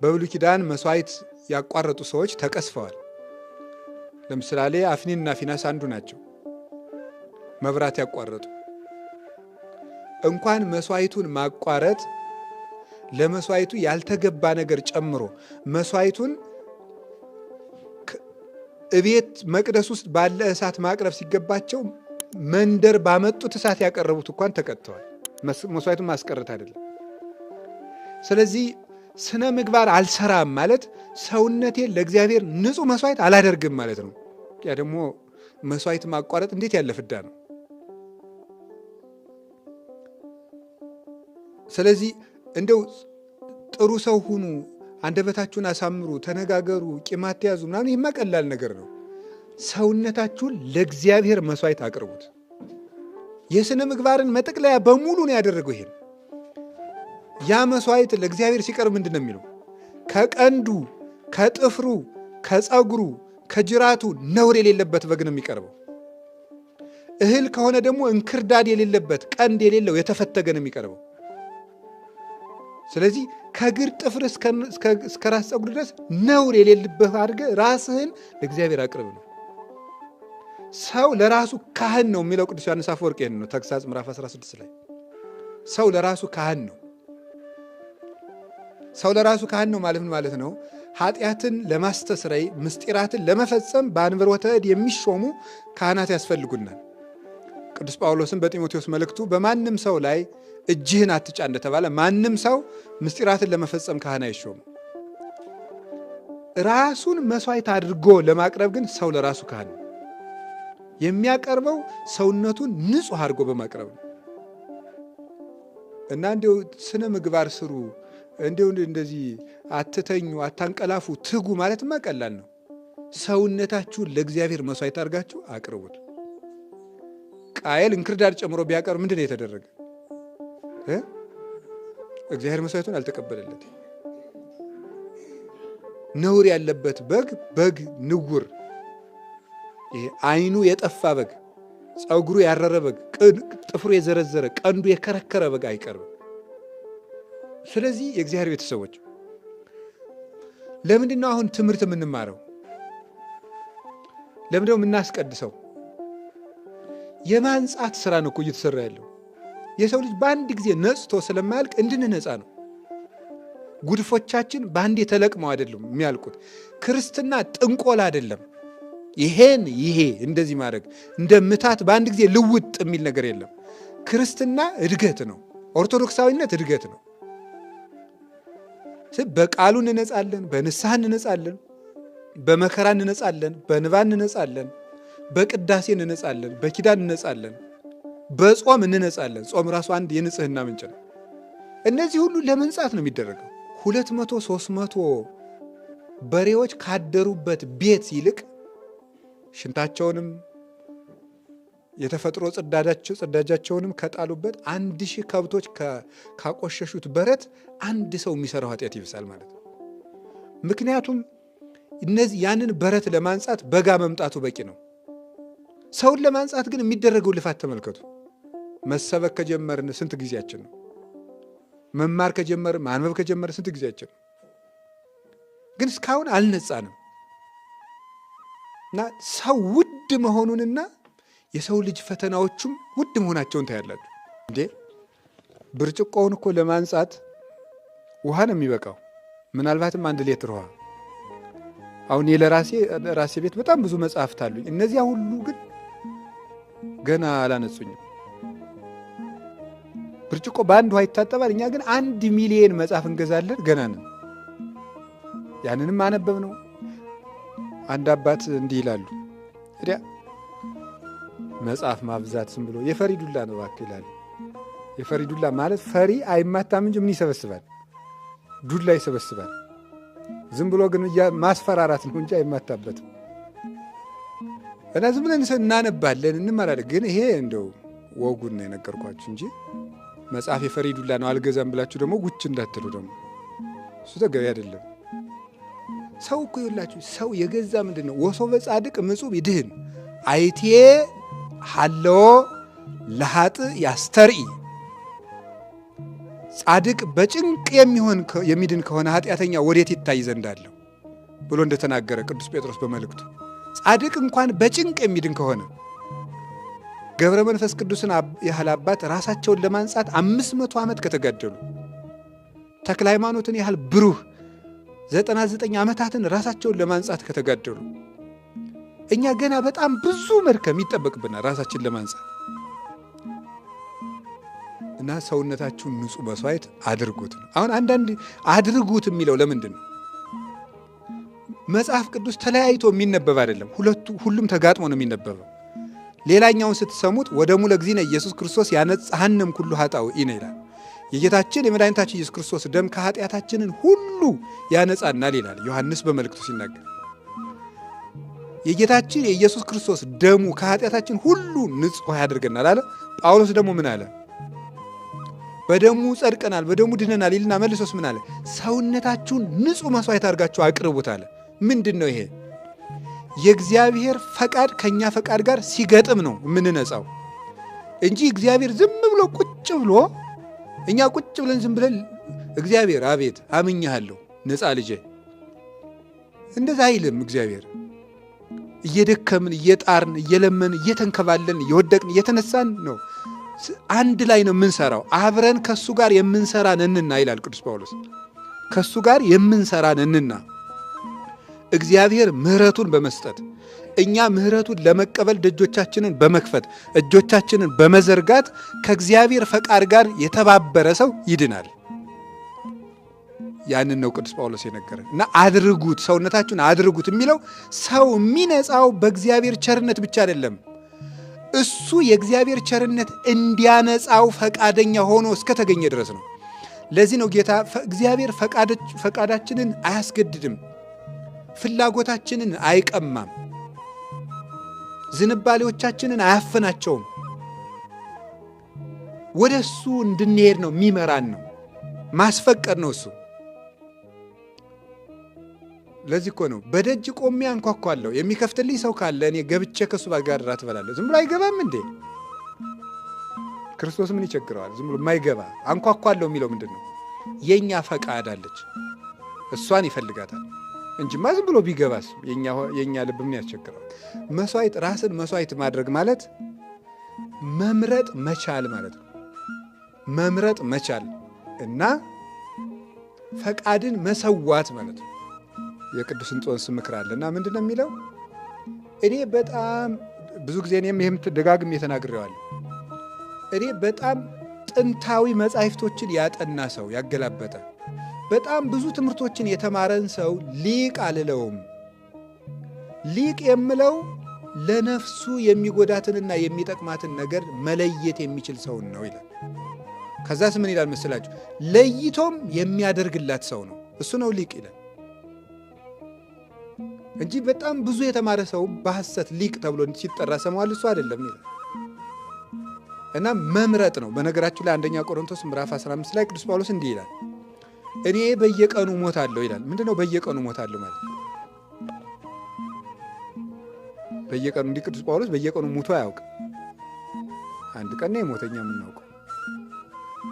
በብሉይ ኪዳን መስዋዕት ያቋረጡ ሰዎች ተቀስፈዋል። ለምሳሌ አፍኒንና ፊናስ አንዱ ናቸው። መብራት ያቋረጡ። እንኳን መስዋዕቱን ማቋረጥ ለመስዋዕቱ ያልተገባ ነገር ጨምሮ መስዋዕቱን እቤት መቅደስ ውስጥ ባለ እሳት ማቅረብ ሲገባቸው መንደር ባመጡት እሳት ያቀረቡት እንኳን ተቀጥተዋል። መስዋዕቱን ማስቀረት አይደለም። ስለዚህ ስነ ምግባር አልሰራም ማለት ሰውነቴን ለእግዚአብሔር ንጹሕ መስዋዕት አላደርግም ማለት ነው። ያ ደግሞ መስዋዕት ማቋረጥ እንዴት ያለ ፍዳ ነው። ስለዚህ እንደው ጥሩ ሰው ሁኑ፣ አንደበታችሁን አሳምሩ፣ ተነጋገሩ፣ ቂም አትያዙ ምናምን ይህማ ቀላል ነገር ነው። ሰውነታችሁን ለእግዚአብሔር መስዋዕት አቅርቡት። የሥነ ምግባርን መጠቅለያ በሙሉ ነው ያደረገው። ይሄን ያ መስዋዕት ለእግዚአብሔር ሲቀርብ ምንድን ነው የሚለው? ከቀንዱ፣ ከጥፍሩ፣ ከፀጉሩ፣ ከጅራቱ ነውር የሌለበት በግ ነው የሚቀርበው። እህል ከሆነ ደግሞ እንክርዳድ የሌለበት ቀንድ የሌለው የተፈተገ ነው የሚቀርበው። ስለዚህ ከእግር ጥፍር እስከ ራስ ፀጉር ድረስ ነውር የሌለበት አድርገህ ራስህን ለእግዚአብሔር አቅርብ ነው። ሰው ለራሱ ካህን ነው የሚለው ቅዱስ ዮሐንስ አፈወርቅ ይህን ነው። ተግሳጽ ምዕራፍ 16 ላይ ሰው ለራሱ ካህን ነው። ሰው ለራሱ ካህን ነው ማለት ነው። ኃጢአትን ለማስተስረይ ምስጢራትን ለመፈጸም በአንብሮተ እድ የሚሾሙ ካህናት ያስፈልጉናል። ቅዱስ ጳውሎስን በጢሞቴዎስ መልእክቱ በማንም ሰው ላይ እጅህን አትጫ እንደተባለ ማንም ሰው ምስጢራትን ለመፈጸም ካህን አይሾሙ። ራሱን መስዋዕት አድርጎ ለማቅረብ ግን ሰው ለራሱ ካህን ነው። የሚያቀርበው ሰውነቱን ንጹሕ አድርጎ በማቅረብ ነው። እና እንዲው ስነ ምግባር ስሩ፣ እንዲው እንደዚህ አትተኙ፣ አታንቀላፉ፣ ትጉ ማለትማ ቀላል ነው። ሰውነታችሁን ለእግዚአብሔር መስዋዕት አድርጋችሁ አቅርቡት። ቃየል እንክርዳድ ጨምሮ ቢያቀርብ ምንድን ነው የተደረገ? እግዚአብሔር መስዋዕቱን አልተቀበለለት። ነውር ያለበት በግ ንውር፣ ይሄ አይኑ የጠፋ በግ፣ ፀጉሩ ያረረ በግ፣ ጥፍሩ የዘረዘረ ቀንዱ የከረከረ በግ አይቀርብም። ስለዚህ የእግዚአብሔር ቤተሰቦች ለምንድን ነው አሁን ትምህርት የምንማረው? ለምንድን ነው የምናስቀድሰው? የማንጻት ስራ ነው እኮ እየተሰራ ያለው። የሰው ልጅ በአንድ ጊዜ ነጽቶ ስለማያልቅ እንድንነጻ ነው። ጉድፎቻችን በአንዴ ተለቅመው አይደለም የሚያልቁት። ክርስትና ጥንቆላ አይደለም። ይሄ እንደዚህ ማድረግ እንደ ምታት በአንድ ጊዜ ልውጥ የሚል ነገር የለም። ክርስትና እድገት ነው። ኦርቶዶክሳዊነት እድገት ነው። በቃሉ እንነጻለን፣ በንስሐ እንነጻለን፣ በመከራ እንነጻለን፣ በንባ እንነጻለን፣ በቅዳሴ እንነጻለን፣ በኪዳን እንነጻለን፣ በጾም እንነጻለን። ጾም ራሱ አንድ የንጽህና ምንጭ ነው። እነዚህ ሁሉ ለመንጻት ነው የሚደረገው። 200 300 በሬዎች ካደሩበት ቤት ይልቅ ሽንታቸውንም የተፈጥሮ ጽዳጃቸውንም ከጣሉበት 1000 ከብቶች ካቆሸሹት በረት አንድ ሰው የሚሰራው ኃጢአት ይብሳል ማለት ነው። ምክንያቱም ያንን በረት ለማንጻት በጋ መምጣቱ በቂ ነው። ሰውን ለማንጻት ግን የሚደረገው ልፋት ተመልከቱ። መሰበክ ከጀመርን ስንት ጊዜያችን ነው? መማር ከጀመርን ማንበብ ከጀመርን ስንት ጊዜያችን ነው? ግን እስካሁን አልነጻንም። እና ሰው ውድ መሆኑንና የሰው ልጅ ፈተናዎቹም ውድ መሆናቸውን ታያላችሁ። እንዴ ብርጭቆውን እኮ ለማንጻት ውሃ ነው የሚበቃው፣ ምናልባትም 1 ሊትር ውሃ። አሁን ለራሴ ቤት በጣም ብዙ መጽሐፍት አሉኝ። እነዚያ ሁሉ ግን ገና አላነጹኝም። ብርጭቆ በአንድ ውሃ ይታጠባል። እኛ ግን 1 ሚሊዮን መጽሐፍ እንገዛለን። ገና ነን። ያንንም አነበብ ነው። አንድ አባት እንዲህ ይላሉ፣ እዲያ መጽሐፍ ማብዛት ዝም ብሎ የፈሪ ዱላ ነው እባክህ ይላሉ። የፈሪ ዱላ ማለት ፈሪ አይማታም እንጂ ምን ይሰበስባል? ዱላ ይሰበስባል። ዝም ብሎ ግን ማስፈራራት ነው እንጂ አይማታበትም። እና ዝም ብለን እናነባለን፣ እንመራለን። ግን ይሄ እንደው ወጉን ነው የነገርኳችሁ እንጂ መጽሐፍ የፈሪ ዱላ ነው አልገዛም ብላችሁ ደግሞ ጉች እንዳትሉ። ደግሞ እሱ ተገቢ አይደለም። ሰው እኮ ይላችሁ ሰው የገዛ ምንድን ነው? ወሶበ ጻድቅ ምጹብ ይድህን አይቴ ሃሎ ለሃጥ ያስተርኢ። ጻድቅ በጭንቅ የሚድን ከሆነ ኃጢአተኛ ወዴት ይታይ ዘንድ አለው ብሎ እንደተናገረ ቅዱስ ጴጥሮስ በመልእክቱ ጻድቅ እንኳን በጭንቅ የሚድን ከሆነ ገብረ መንፈስ ቅዱስን ያህል አባት ራሳቸውን ለማንጻት 500 ዓመት ከተጋደሉ ተክለ ሃይማኖትን ያህል ብሩህ 99 ዓመታትን ራሳቸውን ለማንጻት ከተጋደሉ እኛ ገና በጣም ብዙ መድከም ይጠበቅብናል ራሳችን ለማንጻት እና ሰውነታችሁን ንጹህ መስዋዕት አድርጉት ነው። አሁን አንዳንድ አድርጉት የሚለው ለምንድን ነው? መጽሐፍ ቅዱስ ተለያይቶ የሚነበብ አይደለም። ሁሉም ተጋጥሞ ነው የሚነበበው። ሌላኛውን ስትሰሙት ወደሙ ለእግዚእነ ኢየሱስ ክርስቶስ ያነጽሐንም ኩሉ ኃጣውኢነ ይላል። የጌታችን የመድኃኒታችን ኢየሱስ ክርስቶስ ደም ከኃጢአታችንን ሁሉ ያነጻናል ይላል ዮሐንስ በመልእክቱ ሲናገር። የጌታችን የኢየሱስ ክርስቶስ ደሙ ከኃጢአታችን ሁሉ ንጹሕ ያደርገናል አለ። ጳውሎስ ደግሞ ምን አለ? በደሙ ጸድቀናል፣ በደሙ ድነናል ይልና መልሶስ ምን አለ? ሰውነታችሁን ንጹሕ መስዋዕት አድርጋችሁ አቅርቡት አለ። ምንድን ነው ይሄ? የእግዚአብሔር ፈቃድ ከኛ ፈቃድ ጋር ሲገጥም ነው የምንነጻው እንጂ እግዚአብሔር ዝም ብሎ ቁጭ ብሎ እኛ ቁጭ ብለን ዝም ብለን እግዚአብሔር አቤት አምኛለሁ ነጻ ልጄ እንደዛ አይልም። እግዚአብሔር እየደከምን እየጣርን እየለመን እየተንከባለን እየወደቅን እየተነሳን ነው አንድ ላይ ነው የምንሰራው። አብረን ከሱ ጋር የምንሰራ ነንና ይላል ቅዱስ ጳውሎስ። ከሱ ጋር የምንሰራ ነንና እግዚአብሔር ምሕረቱን በመስጠት እኛ ምሕረቱን ለመቀበል ደጆቻችንን በመክፈት እጆቻችንን በመዘርጋት ከእግዚአብሔር ፈቃድ ጋር የተባበረ ሰው ይድናል። ያንን ነው ቅዱስ ጳውሎስ የነገረን እና አድርጉት፣ ሰውነታችሁን አድርጉት የሚለው ሰው የሚነጻው በእግዚአብሔር ቸርነት ብቻ አይደለም። እሱ የእግዚአብሔር ቸርነት እንዲያነጻው ፈቃደኛ ሆኖ እስከተገኘ ድረስ ነው። ለዚህ ነው ጌታ እግዚአብሔር ፈቃዳችንን አያስገድድም፣ ፍላጎታችንን አይቀማም፣ ዝንባሌዎቻችንን አያፈናቸውም። ወደ እሱ እንድንሄድ ነው የሚመራን ነው፣ ማስፈቀድ ነው እሱ። ለዚህ እኮ ነው በደጅ ቆሜ አንኳኳለሁ፣ የሚከፍትልኝ ሰው ካለ እኔ ገብቼ ከሱ ጋር እራት እበላለሁ። ዝም ብሎ አይገባም እንዴ? ክርስቶስ ምን ይቸግረዋል? ዝም ብሎ የማይገባ አንኳኳለሁ የሚለው ምንድን ነው? የእኛ ፈቃድ አለች፣ እሷን ይፈልጋታል እንጂማ ዝም ብሎ ቢገባስ የእኛ ልብ ምን ያስቸግረዋል? መስዋዕት፣ ራስን መስዋዕት ማድረግ ማለት መምረጥ መቻል ማለት ነው። መምረጥ መቻል እና ፈቃድን መሰዋት ማለት ነው። የቅዱስ እንጦንስ ምክር አለና ምንድን ነው የሚለው? እኔ በጣም ብዙ ጊዜ እኔም ይህም ደጋግሜ ተናግሬዋለሁ። እኔ በጣም ጥንታዊ መጻሕፍቶችን ያጠና ሰው ያገላበጠ በጣም ብዙ ትምህርቶችን የተማረን ሰው ሊቅ አልለውም። ሊቅ የምለው ለነፍሱ የሚጎዳትንና የሚጠቅማትን ነገር መለየት የሚችል ሰውን ነው ይላል። ከዛስ ምን ይላል መስላችሁ? ለይቶም የሚያደርግላት ሰው ነው፣ እሱ ነው ሊቅ ይላል እንጂ በጣም ብዙ የተማረ ሰው በሐሰት ሊቅ ተብሎ ሲጠራ ሰማዋል፣ እሱ አይደለም ይላል። እና መምረጥ ነው። በነገራችሁ ላይ አንደኛ ቆሮንቶስ ምዕራፍ 15 ላይ ቅዱስ ጳውሎስ እንዲህ ይላል፣ እኔ በየቀኑ ሞታለሁ ይላል። ምንድነው በየቀኑ ሞታለሁ ማለት? በየቀኑ እንዲህ ቅዱስ ጳውሎስ በየቀኑ ሞቶ አያውቅም። አንድ ቀን ነው የሞተኛ የምናውቀው።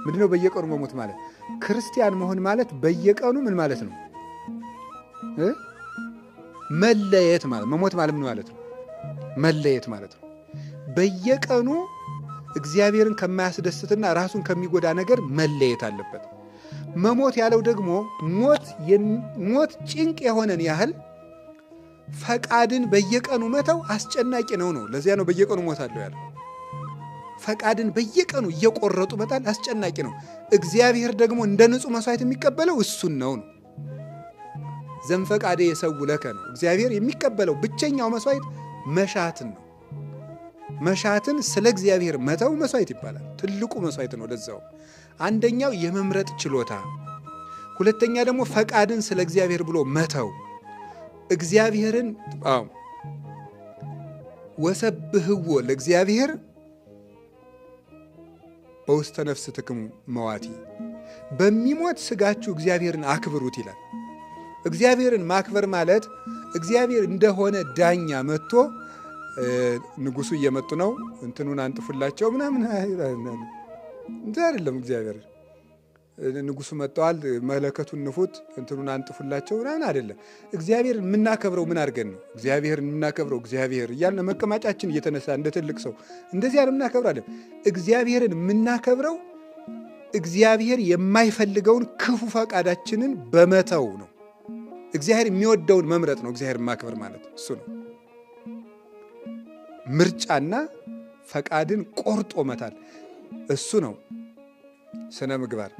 ምንድነው በየቀኑ መሞት ማለት? ክርስቲያን መሆን ማለት በየቀኑ ምን ማለት ነው? መለየት ማለት። መሞት ማለት ምን ማለት ነው? መለየት ማለት ነው። በየቀኑ እግዚአብሔርን ከማያስደስትና ራሱን ከሚጎዳ ነገር መለየት አለበት። መሞት ያለው ደግሞ ሞት ጭንቅ የሆነን ያህል ፈቃድን በየቀኑ መተው አስጨናቂ ነው። ለዚያ ነው በየቀኑ ሞታለሁ ያለው። ፈቃድን በየቀኑ እየቆረጡ መጣል አስጨናቂ ነው። እግዚአብሔር ደግሞ እንደ ንጹሕ መስዋዕት የሚቀበለው እሱን ነው። ዘንፈቃደ የሰው ለከ ነው። እግዚአብሔር የሚቀበለው ብቸኛው መስዋዕት መሻትን ነው። መሻትን ስለ እግዚአብሔር መተው መስዋዕት ይባላል። ትልቁ መስዋዕት ነው። ለዛው አንደኛው የመምረጥ ችሎታ፣ ሁለተኛ ደግሞ ፈቃድን ስለ እግዚአብሔር ብሎ መተው። እግዚአብሔርን ወሰብህዎ ለእግዚአብሔር በውስተ ነፍስትክሙ መዋቲ፣ በሚሞት ስጋችሁ እግዚአብሔርን አክብሩት ይላል። እግዚአብሔርን ማክበር ማለት እግዚአብሔር እንደሆነ ዳኛ መጥቶ ንጉሱ እየመጡ ነው እንትኑን አንጥፉላቸው ምናምን እንደ አይደለም። እግዚአብሔር ንጉሱ መጥተዋል፣ መለከቱን ንፉት፣ እንትኑን አንጥፉላቸው ምናምን አይደለም። እግዚአብሔርን የምናከብረው ምን አድርገን ነው? እግዚአብሔርን የምናከብረው እግዚአብሔር እያልን መቀማጫችን እየተነሳ እንደ ትልቅ ሰው እንደዚያ የምናከብራለን። እግዚአብሔርን የምናከብረው እግዚአብሔር የማይፈልገውን ክፉ ፈቃዳችንን በመተው ነው። እግዚአብሔር የሚወደውን መምረጥ ነው። እግዚአብሔር ማክበር ማለት እሱ ነው። ምርጫና ፈቃድን ቆርጦ መታል እሱ ነው ስነ ምግባር።